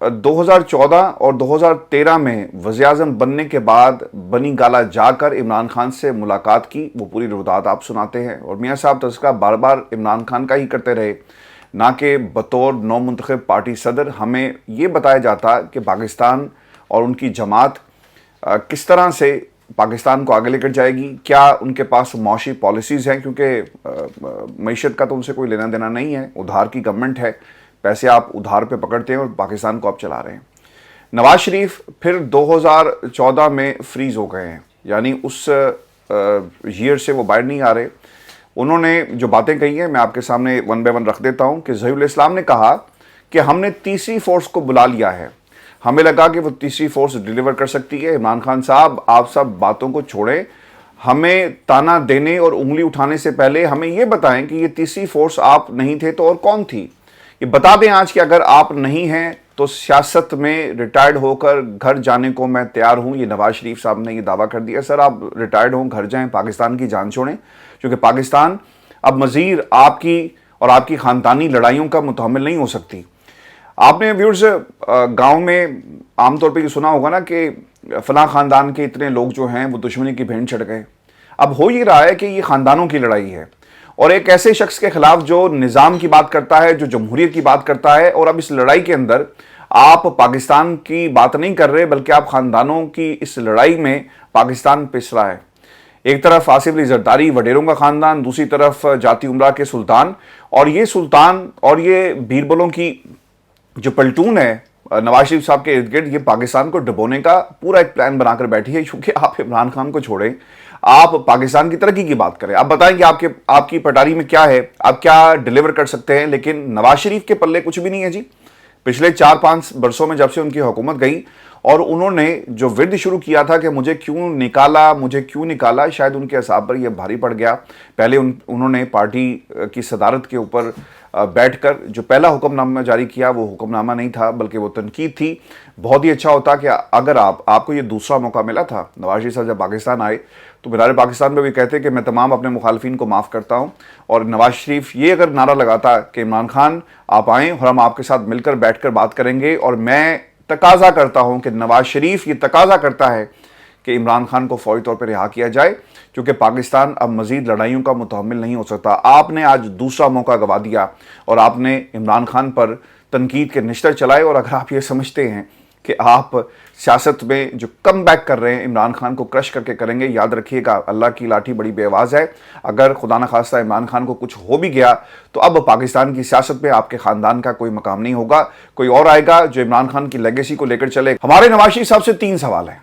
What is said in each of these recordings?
2014 اور 2013 میں وزیر اعظم بننے کے بعد بنی گالا جا کر عمران خان سے ملاقات کی، وہ پوری روایت آپ سناتے ہیں، اور میاں صاحب تذکرہ بار بار عمران خان کا ہی کرتے رہے، نہ کہ بطور نو منتخب پارٹی صدر ہمیں یہ بتایا جاتا کہ پاکستان اور ان کی جماعت کس طرح سے پاکستان کو آگے لے کر جائے گی، کیا ان کے پاس معاشی پالیسیز ہیں، کیونکہ معیشت کا تو ان سے کوئی لینا دینا نہیں ہے، ادھار کی گورنمنٹ ہے، پیسے آپ ادھار پہ پکڑتے ہیں اور پاکستان کو آپ چلا رہے ہیں۔ نواز شریف پھر 2014 میں فریز ہو گئے ہیں، یعنی اس ایئر سے وہ باہر نہیں آ رہے۔ انہوں نے جو باتیں کہی ہیں میں آپ کے سامنے ون بائی ون رکھ دیتا ہوں کہ ظہیر الاسلام نے کہا کہ ہم نے تیسری فورس کو بلا لیا ہے، ہمیں لگا کہ وہ تیسری فورس ڈیلیور کر سکتی ہے۔ عمران خان صاحب آپ سب باتوں کو چھوڑیں، ہمیں تانا دینے اور انگلی اٹھانے سے پہلے ہمیں یہ بتائیں کہ یہ تیسری فورس آپ نہیں تھے تو اور کون تھی، یہ بتا دیں آج کہ اگر آپ نہیں ہیں تو سیاست میں ریٹائرڈ ہو کر گھر جانے کو میں تیار ہوں۔ یہ نواز شریف صاحب نے یہ دعویٰ کر دیا، سر آپ ریٹائرڈ ہوں، گھر جائیں، پاکستان کی جان چھوڑیں، کیونکہ پاکستان اب مزید آپ کی اور آپ کی خاندانی لڑائیوں کا متحمل نہیں ہو سکتی۔ آپ نے ویورز گاؤں میں عام طور پہ یہ سنا ہوگا نا کہ فلاں خاندان کے اتنے لوگ جو ہیں وہ دشمنی کی بھینٹ چڑھ گئے۔ اب ہو یہ رہا ہے کہ یہ خاندانوں کی لڑائی ہے، اور ایک ایسے شخص کے خلاف جو نظام کی بات کرتا ہے، جو جمہوریت کی بات کرتا ہے، اور اب اس لڑائی کے اندر آپ پاکستان کی بات نہیں کر رہے بلکہ آپ خاندانوں کی اس لڑائی میں پاکستان پس رہا ہے۔ ایک طرف آصف علی زرداری وڈیروں کا خاندان، دوسری طرف جاتی امراء کے سلطان، اور یہ سلطان اور یہ بیربلوں کی جو پلٹون ہے نواز شریف صاحب کے ارد گرد، یہ پاکستان کو ڈبونے کا پورا ایک پلان بنا کر بیٹھی ہے، کیونکہ آپ عمران خان کو چھوڑیں، آپ پاکستان کی ترقی کی بات کریں، آپ بتائیں کہ آپ کی پٹاری میں کیا ہے، آپ کیا ڈیلیور کر سکتے ہیں، لیکن نواز شریف کے پلے کچھ بھی نہیں ہے جی۔ پچھلے 4-5 برسوں میں جب سے ان کی حکومت گئی اور انہوں نے جو ورد شروع کیا تھا کہ مجھے کیوں نکالا، شاید ان کے اعصاب پر یہ بھاری پڑ گیا۔ پہلے انہوں نے پارٹی کی صدارت کے اوپر بیٹھ کر جو پہلا حکم نامہ جاری کیا وہ حکم نامہ نہیں تھا بلکہ وہ تنقید تھی۔ بہت ہی اچھا ہوتا کہ اگر آپ کو یہ دوسرا موقع ملا تھا۔ نواز شریف صاحب جب پاکستان آئے تو مینار پاکستان میں بھی کہتے کہ میں تمام اپنے مخالفین کو معاف کرتا ہوں، اور نواز شریف یہ اگر نعرہ لگاتا کہ عمران خان آپ آئیں اور ہم آپ کے ساتھ مل کر بیٹھ کر بات کریں گے، اور میں تقاضا کرتا ہوں کہ نواز شریف یہ تقاضا کرتا ہے کہ عمران خان کو فوری طور پر رہا کیا جائے، کیونکہ پاکستان اب مزید لڑائیوں کا متحمل نہیں ہو سکتا۔ آپ نے آج دوسرا موقع گوا دیا اور آپ نے عمران خان پر تنقید کے نشتر چلائے، اور اگر آپ یہ سمجھتے ہیں کہ آپ سیاست میں جو کم بیک کر رہے ہیں عمران خان کو کرش کر کے کریں گے، یاد رکھیے گا اللہ کی لاٹھی بڑی بے آواز ہے۔ اگر خدا نخواستہ عمران خان کو کچھ ہو بھی گیا تو اب پاکستان کی سیاست میں آپ کے خاندان کا کوئی مقام نہیں ہوگا، کوئی اور آئے گا جو عمران خان کی لیگیسی کو لے کر چلے۔ ہمارے نواز شریف صاحب سے 3 سوال ہیں،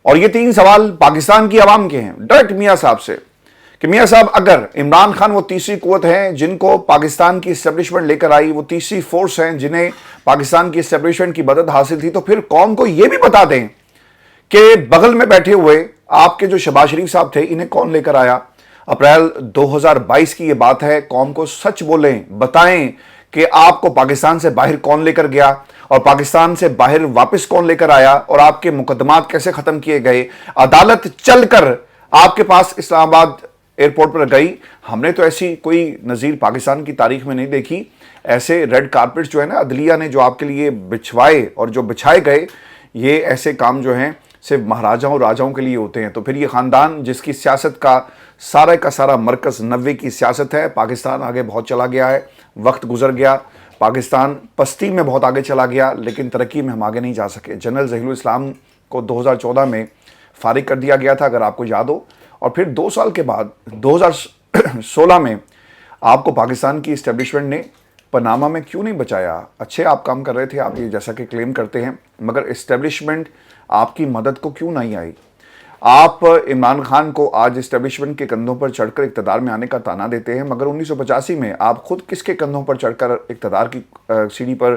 اور یہ 3 سوال پاکستان کی عوام کے ہیں، ڈائریکٹ میاں صاحب سے، کہ میاں صاحب اگر عمران خان وہ تیسری قوت ہیں جن کو پاکستان کی اسٹیبلشمنٹ لے کر آئی، وہ تیسری فورس ہیں جنہیں پاکستان کی اسٹیبلشمنٹ کی مدد حاصل تھی، تو پھر قوم کو یہ بھی بتا دیں کہ بغل میں بیٹھے ہوئے آپ کے جو شہباز شریف صاحب تھے انہیں کون لے کر آیا۔ اپریل 2022 کی یہ بات ہے، قوم کو سچ بولیں، بتائیں کہ آپ کو پاکستان سے باہر کون لے کر گیا اور پاکستان سے باہر واپس کون لے کر آیا، اور آپ کے مقدمات کیسے ختم کیے گئے۔ عدالت چل کر آپ کے پاس اسلام آباد ایئرپورٹ پر گئی، ہم نے تو ایسی کوئی نظیر پاکستان کی تاریخ میں نہیں دیکھی۔ ایسے ریڈ کارپٹ جو ہے نا عدلیہ نے جو آپ کے لیے بچھوائے اور جو بچھائے گئے، یہ ایسے کام جو ہیں صرف مہاراجاؤں اور راجاؤں کے لیے ہوتے ہیں۔ تو پھر یہ خاندان جس کی سیاست کا سارا مرکز 90 کی سیاست ہے، پاکستان آگے بہت چلا گیا ہے، وقت گزر گیا، پاکستان پستی میں بہت آگے چلا گیا، لیکن ترقی میں ہم آگے نہیں جا سکے۔ جنرل ظہیر الاسلام کو 2014 میں فارغ کر دیا گیا تھا اگر آپ کو یاد ہو، اور پھر 2 سال کے بعد 2016 میں آپ کو پاکستان کی اسٹیبلشمنٹ نے پاناما میں کیوں نہیں بچایا؟ اچھے آپ کام کر رہے تھے، آپ یہ جیسا کہ کلیم کرتے ہیں، مگر اسٹیبلشمنٹ آپ کی مدد کو کیوں نہیں آئی؟ آپ عمران خان کو آج اسٹیبلشمنٹ کے کندھوں پر چڑھ کر اقتدار میں آنے کا تانا دیتے ہیں، مگر 1985 میں آپ خود کس کے کندھوں پر چڑھ کر اقتدار کی سیڑھی پر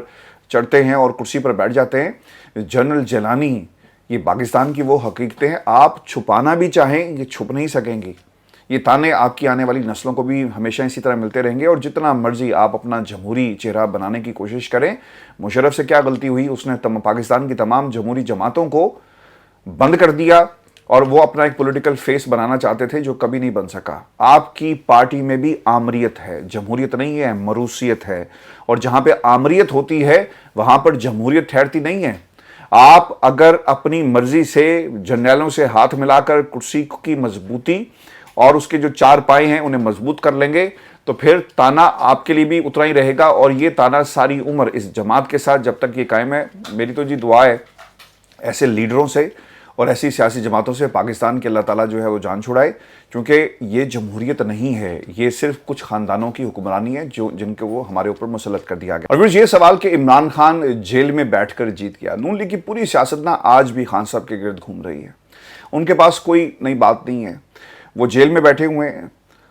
چڑھتے ہیں اور کرسی پر بیٹھ جاتے ہیں؟ جنرل جیلانی، یہ پاکستان کی وہ حقیقتیں ہیں، آپ چھپانا بھی چاہیں یہ چھپ نہیں سکیں گی۔ یہ تانے آپ کی آنے والی نسلوں کو بھی ہمیشہ اسی طرح ملتے رہیں گے، اور جتنا مرضی آپ اپنا جمہوری چہرہ بنانے کی کوشش کریں۔ مشرف سے کیا غلطی ہوئی؟ اس نے پاکستان کی تمام جمہوری جماعتوں کو بند کر دیا، اور وہ اپنا ایک پولیٹیکل فیس بنانا چاہتے تھے جو کبھی نہیں بن سکا. آپ کی پارٹی میں بھی آمریت ہے, جمہوریت نہیں ہے, مروثیت ہے, اور جہاں پہ آمریت ہوتی ہے وہاں پر جمہوریت ٹھہرتی نہیں ہے. آپ اگر اپنی مرضی سے جرنیلوں سے ہاتھ ملا کر کرسی کی مضبوطی اور اس کے جو 4 پائے ہیں انہیں مضبوط کر لیں گے تو پھر تانا آپ کے لیے بھی اتنا ہی رہے گا, اور یہ تانا ساری عمر اس جماعت کے ساتھ جب تک یہ قائم ہے. میری تو دعا ہے ایسے لیڈروں سے اور ایسی سیاسی جماعتوں سے پاکستان کے اللہ تعالیٰ جو ہے وہ جان چھڑائے, کیونکہ یہ جمہوریت نہیں ہے, یہ صرف کچھ خاندانوں کی حکمرانی ہے جن کو وہ ہمارے اوپر مسلط کر دیا گیا. اور پھر یہ سوال کہ عمران خان جیل میں بیٹھ کر جیت گیا, نون لیگ کی پوری سیاست آج بھی خان صاحب کے گرد گھوم رہی ہے. ان کے پاس کوئی نئی بات نہیں ہے, وہ جیل میں بیٹھے ہوئے ہیں,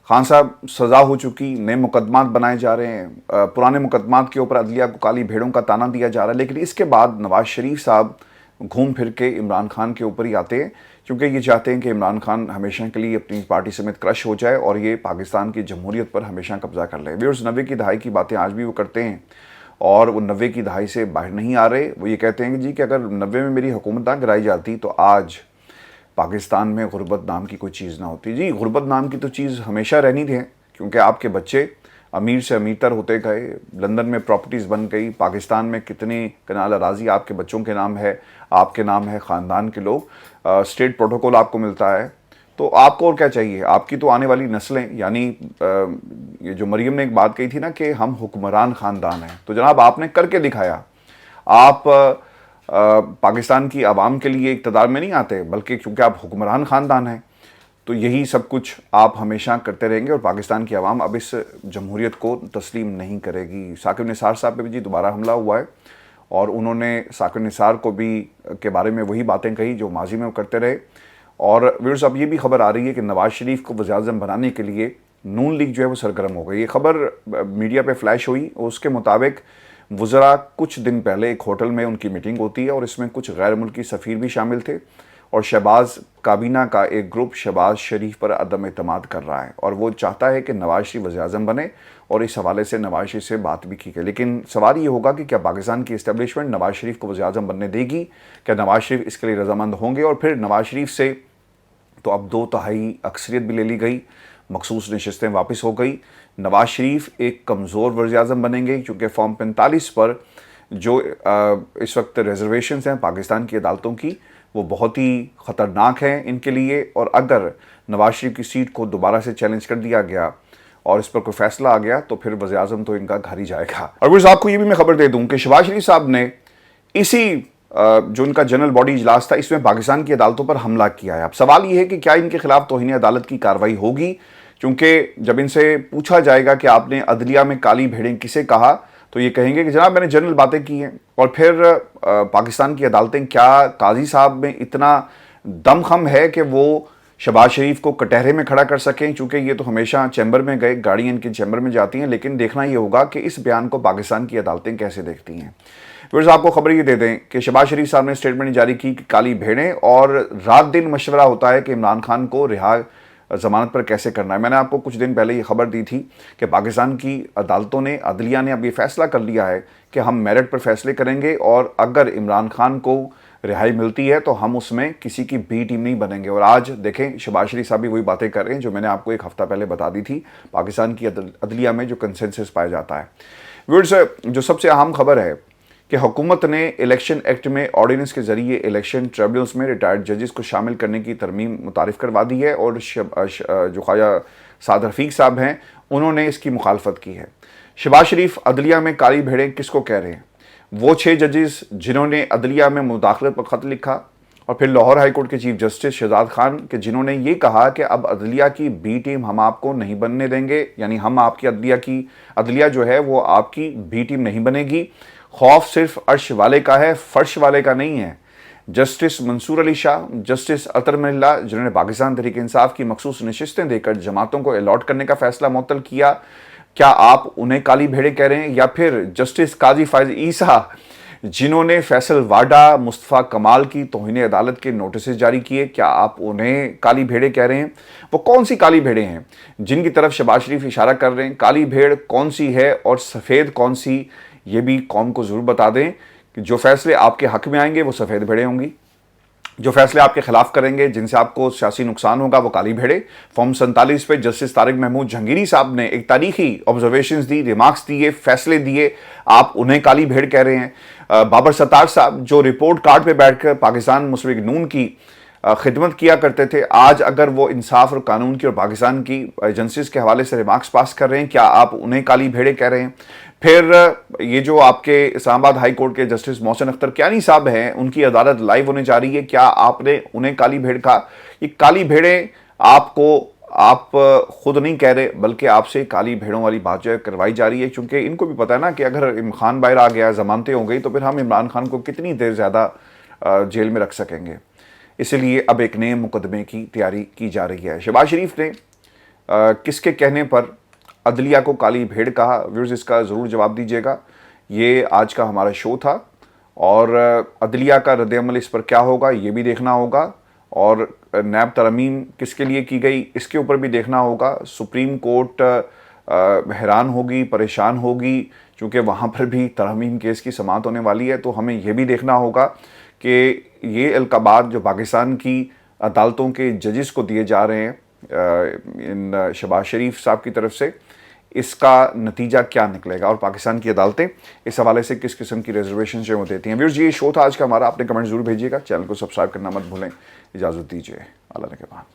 خان صاحب سزا ہو چکی, نئے مقدمات بنائے جا رہے ہیں, پرانے مقدمات کے اوپر عدلیہ کو کالی بھیڑوں کا تانا دیا جا رہا ہے. لیکن اس کے بعد نواز شریف صاحب گھوم پھر کے عمران خان کے اوپر ہی آتے ہیں, کیونکہ یہ چاہتے ہیں کہ عمران خان ہمیشہ کے لیے اپنی پارٹی سمیت کرش ہو جائے اور یہ پاکستان کی جمہوریت پر ہمیشہ قبضہ کر لے. ویورز 90 کی دہائی کی باتیں آج بھی وہ کرتے ہیں اور وہ 90 کی دہائی سے باہر نہیں آ رہے. وہ یہ کہتے ہیں کہ جی کہ اگر 90 میں میری حکومت نہ گرائی جاتی تو آج پاکستان میں غربت نام کی کوئی چیز نہ ہوتی. جی غربت نام کی تو چیز ہمیشہ رہنی تھی, کیونکہ آپ کے بچے امیر سے امیر تر ہوتے گئے, لندن میں پراپرٹیز بن گئی, پاکستان میں کتنے کنال اراضی آپ کے بچوں کے نام ہے, آپ کے نام ہے, خاندان کے لوگ, اسٹیٹ پروٹوکول آپ کو ملتا ہے. تو آپ کو اور کیا چاہیے؟ آپ کی تو آنے والی نسلیں, یعنی یہ جو مریم نے ایک بات کہی تھی نا کہ ہم حکمران خاندان ہیں, تو جناب آپ نے کر کے دکھایا. آپ پاکستان کی عوام کے لیے اقتدار میں نہیں آتے, بلکہ کیونکہ آپ حکمران خاندان ہیں تو یہی سب کچھ آپ ہمیشہ کرتے رہیں گے, اور پاکستان کی عوام اب اس جمہوریت کو تسلیم نہیں کرے گی. ثاقب نثار صاحب پہ بھی جی دوبارہ حملہ ہوا ہے, اور انہوں نے ثاقب نثار کو بھی کے بارے میں وہی باتیں کہی جو ماضی میں وہ کرتے رہے. اور ویورز اب یہ بھی خبر آ رہی ہے کہ نواز شریف کو وزیر اعظم بنانے کے لیے نون لیگ جو ہے وہ سرگرم ہو گئی. یہ خبر میڈیا پہ فلیش ہوئی, اس کے مطابق وزراء کچھ دن پہلے ایک ہوٹل میں ان کی میٹنگ ہوتی ہے اور اس میں کچھ غیر ملکی سفیر بھی شامل تھے, اور شہباز کابینہ کا ایک گروپ شہباز شریف پر عدم اعتماد کر رہا ہے, اور وہ چاہتا ہے کہ نواز شریف وزیر اعظم بنے, اور اس حوالے سے نواز شریف سے بات بھی کی گئی. لیکن سوال یہ ہوگا کہ کیا پاکستان کی اسٹیبلشمنٹ نواز شریف کو وزیر اعظم بننے دے گی؟ کیا نواز شریف اس کے لیے رضامند ہوں گے؟ اور پھر نواز شریف سے تو اب 2/3 اکثریت بھی لے لی گئی, مخصوص نشستیں واپس ہو گئی. نواز شریف ایک کمزور وزیر اعظم بنیں گے, کیونکہ فارم 45 پر جو اس وقت ریزرویشنز ہیں پاکستان کی عدالتوں کی وہ بہت ہی خطرناک ہیں ان کے لیے, اور اگر نواز شریف کی سیٹ کو دوبارہ سے چیلنج کر دیا گیا اور اس پر کوئی فیصلہ آ گیا تو پھر وزیر اعظم تو ان کا گھر ہی جائے گا. اور پھر آپ کو یہ بھی میں خبر دے دوں کہ شہباز شریف صاحب نے اسی جو ان کا جنرل باڈی اجلاس تھا اس میں پاکستان کی عدالتوں پر حملہ کیا ہے. اب سوال یہ ہے کہ کیا ان کے خلاف توہین عدالت کی کارروائی ہوگی, کیونکہ جب ان سے پوچھا جائے گا کہ آپ نے عدلیہ میں کالی بھیڑیں کسے کہا تو یہ کہیں گے کہ جناب میں نے جنرل باتیں کی ہیں. اور پھر پاکستان کی عدالتیں, کیا قاضی صاحب میں اتنا دم خم ہے کہ وہ شہباز شریف کو کٹہرے میں کھڑا کر سکیں؟ چونکہ یہ تو ہمیشہ چیمبر میں گئے, گاڑیاں ان کی چیمبر میں جاتی ہیں, لیکن دیکھنا یہ ہوگا کہ اس بیان کو پاکستان کی عدالتیں کیسے دیکھتی ہیں. ویورز آپ کو خبر یہ دے دیں کہ شہباز شریف صاحب نے اسٹیٹمنٹ جاری کی کہ کالی بھیڑیں, اور رات دن مشورہ ہوتا ہے کہ عمران خان کو رہا ضمانت پر کیسے کرنا ہے. میں نے آپ کو کچھ دن پہلے یہ خبر دی تھی کہ پاکستان کی عدالتوں نے, عدلیہ نے اب یہ فیصلہ کر لیا ہے کہ ہم میرٹ پر فیصلے کریں گے, اور اگر عمران خان کو رہائی ملتی ہے تو ہم اس میں کسی کی بی ٹیم نہیں بنیں گے. اور آج دیکھیں شہباز شریف صاحب بھی وہی باتیں کر رہے ہیں جو میں نے آپ کو ایک ہفتہ پہلے بتا دی تھی, پاکستان کی عدلیہ میں جو کنسنسس پایا جاتا ہے. ویورز جو سب سے اہم خبر ہے کہ حکومت نے الیکشن ایکٹ میں آرڈیننس کے ذریعے الیکشن ٹریبیونلز میں ریٹائرڈ ججز کو شامل کرنے کی ترمیم متعارف کروا دی ہے, اور جو خواجہ سعد رفیق صاحب ہیں انہوں نے اس کی مخالفت کی ہے. شہباز شریف عدلیہ میں کالی بھیڑیں کس کو کہہ رہے ہیں؟ وہ 6 ججز جنہوں نے عدلیہ میں مداخلت پر خط لکھا, اور پھر لاہور ہائی کورٹ کے چیف جسٹس شہزاد خان کہ جنہوں نے یہ کہا کہ اب عدلیہ کی بی ٹیم ہم آپ کو نہیں بننے دیں گے, یعنی ہم آپ کی عدلیہ جو ہے وہ آپ کی بی ٹیم نہیں بنے گی. خوف صرف عرش والے کا ہے, فرش والے کا نہیں ہے. جسٹس منصور علی شاہ, جسٹس اطہر من اللہ جنہوں نے پاکستان تحریک انصاف کی مخصوص نشستیں دے کر جماعتوں کو الاٹ کرنے کا فیصلہ معطل کیا, کیا آپ انہیں کالی بھیڑیں کہہ رہے ہیں؟ یا پھر جسٹس قاضی فائز عیسیٰ جنہوں نے فیصل واڈا, مصطفیٰ کمال کی توہین عدالت کے نوٹسز جاری کیے, کیا آپ انہیں کالی بھیڑیں کہہ رہے ہیں؟ وہ کون سی کالی بھیڑیں ہیں جن کی طرف شہباز شریف اشارہ کر رہے ہیں؟ کالی بھیڑ کون سی ہے اور سفید کون سی, یہ بھی قوم کو ضرور بتا دیں کہ جو فیصلے آپ کے حق میں آئیں گے وہ سفید بھیڑیں ہوں گی. جو فیصلے آپ کے خلاف کریں گے، جن سے آپ کو سیاسی نقصان ہوگا، وہ کالی بھیڑیں۔ فارم 47 پہ جسٹس طارق محمود جہانگیری صاحب نے ایک تاریخی آبزرویشنز دی، ریمارکس دیے، فیصلے دیے، آپ انہیں کالی بھیڑ کہہ رہے ہیں۔ بابر ستار صاحب جو رپورٹ کارڈ پہ بیٹھ کر پاکستان مسلم لیگ نون کی خدمت کیا کرتے تھے، آج اگر وہ انصاف اور قانون کی اور پاکستان کی ایجنسیز کے حوالے سے ریمارکس پاس کر رہے ہیں، کیا آپ انہیں کالی بھیڑیں کہہ رہے ہیں؟ پھر یہ جو آپ کے اسلام آباد ہائی کورٹ کے جسٹس محسن اختر کیانی صاحب ہیں، ان کی عدالت لائیو ہونے جا رہی ہے، کیا آپ نے انہیں کالی بھیڑ کہا؟ یہ کالی بھیڑیں آپ خود نہیں کہہ رہے، بلکہ آپ سے کالی بھیڑوں والی بات جو ہے کروائی جا رہی ہے، کیونکہ ان کو بھی پتہ ہے نا کہ اگر عمران خان باہر آ گیا، ضمانتیں ہو گئی، تو پھر ہم عمران خان کو کتنی دیر زیادہ جیل میں رکھ سکیں گے۔ اسی لیے اب ایک نئے مقدمے کی تیاری کی جا رہی ہے۔ شہباز شریف نے کس کے کہنے پر عدلیہ کو کالی بھیڑ کہا؟ ویورز اس کا ضرور جواب دیجیے گا۔ یہ آج کا ہمارا شو تھا، اور عدلیہ کا رد عمل اس پر کیا ہوگا یہ بھی دیکھنا ہوگا، اور نیب ترمیم کس کے لیے کی گئی اس کے اوپر بھی دیکھنا ہوگا۔ سپریم کورٹ حیران ہوگی، پریشان ہوگی، چونکہ وہاں پر بھی ترمیم کیس کی سماعت ہونے والی ہے، تو ہمیں یہ بھی دیکھنا ہوگا کہ یہ القابات جو پاکستان کی عدالتوں کے ججز کو دیے جا رہے ہیں شہباز شریف صاحب کی طرف سے، اس کا نتیجہ کیا نکلے گا، اور پاکستان کی عدالتیں اس حوالے سے کس قسم کی ریزرویشن جو وہ دیتی ہیں۔ ویورز یہ شو تھا آج کا ہمارا، آپ نے کمنٹ ضرور بھیجیے گا، چینل کو سبسکرائب کرنا مت بھولیں۔ اجازت دیجیے، اللہ نگہبان۔